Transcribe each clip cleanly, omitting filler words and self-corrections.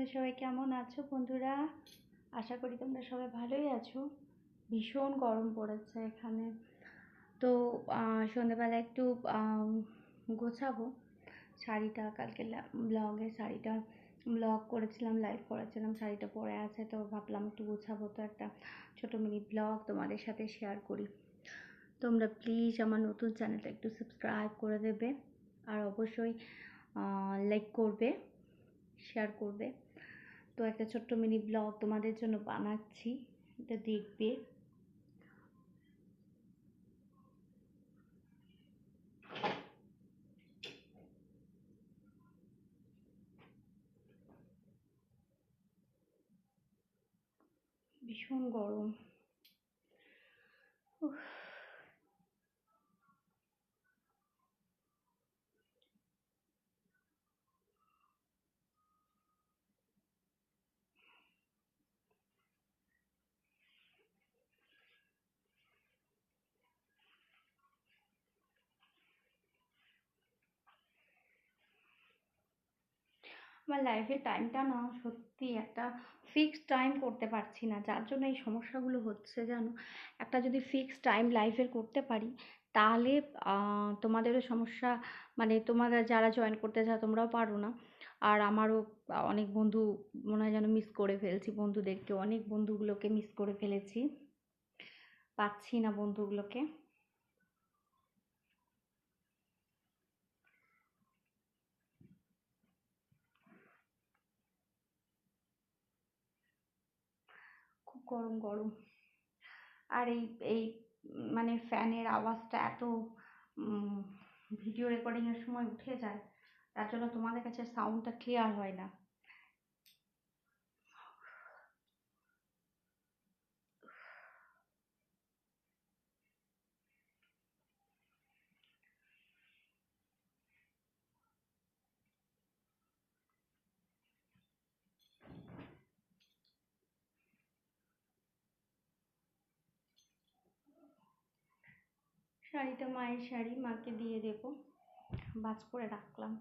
তোমরা সবাই কেমন আছো বন্ধুরা? আশা করি তোমরা সবাই ভালোই আছো। ভীষণ গরম পড়েছে এখানে। তো সন্ধ্যেবেলা একটু গোছাবো শাড়িটা। কালকে ব্লগ করেছিলাম, লাইভ করেছিলাম, শাড়িটা পরে আছে, তো ভাবলাম একটু গোছাবো, তো একটা ছোটো মিনি ব্লগ তোমাদের সাথে শেয়ার করি। তোমরা প্লিজ আমার নতুন চ্যানেলটা একটু সাবস্ক্রাইব করে দেবে, আর অবশ্যই লাইক করবে, শেয়ার করবে। তো একটা ছোট্ট মিনি ব্লগ তোমাদের জন্য বানাচ্ছি, এটা দেখবে। ভীষণ গরম। আমার লাইফের টাইমটা না সত্যি একটা ফিক্সড টাইম করতে পারছি না, যার জন্য এই সমস্যাগুলো হচ্ছে জানো। একটা যদি ফিক্সড টাইম লাইফের করতে পারি, তাহলে তোমাদেরও সমস্যা, মানে তোমরা যারা জয়েন করতে চাও তোমরাও পারো না। আর আমারও অনেক বন্ধু মনে হয় যেন মিস করে ফেলছি, বন্ধুদেরকে, অনেক বন্ধুগুলোকে মিস করে ফেলেছি, পাচ্ছি না বন্ধুগুলোকে। খুব গরম গরম। আর এই এই মানে ফ্যানের আওয়াজটা এত ভিডিও রেকর্ডিংয়ের সময় উঠে যায়, তার জন্য তোমাদের কাছে সাউন্ডটা ক্লিয়ার হয় না। শাড়িটা মায়ের শাড়ি, মাকে দিয়ে দেবো, ভাঁজ করে রাখলাম।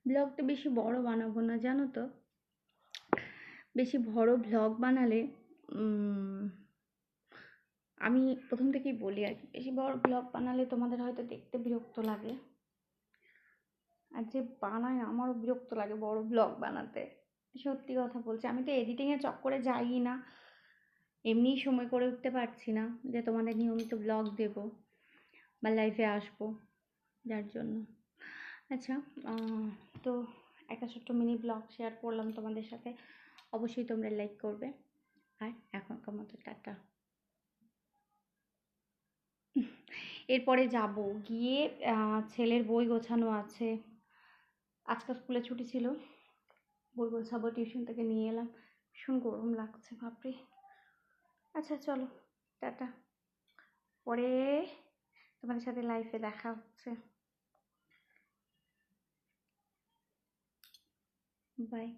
ব্লগটা বেশি বড় বানাবো না জানো তো, বেশি বড় ব্লগ বানালে আমি প্রথম থেকেই বলি আর কি, বেশি বড় ব্লগ বানালে তোমাদের হয়তো দেখতে বিরক্ত লাগে, আর যে বানায় আমারও বিরক্ত লাগে বড় ব্লগ বানাতে। সত্যি কথা বলছি, আমি তো এডিটিংয়ের চক্করে যাই না, এমনিই সময় করে উঠতে পারছি না যে তোমাদের নিয়মিত ব্লগ দেব বা লাইভে আসবো, যার জন্য। আচ্ছা, তো একটা ছোট্ট মিনি ব্লগ শেয়ার করলাম তোমাদের সাথে, অবশ্যই তোমরা লাইক করবে। আর এখনকার মতো টাটা। এরপরে যাব গিয়ে ছেলের বই গোছানো আছে, আজকে স্কুলে ছুটি ছিল, বই গোছাবো, টিউশন থেকে নিয়ে এলাম, ভীষণ গরম লাগছে বাপরে। আচ্ছা চলো, টাটা, পরে তোমাদের সাথে লাইফে দেখা হচ্ছে, বাই।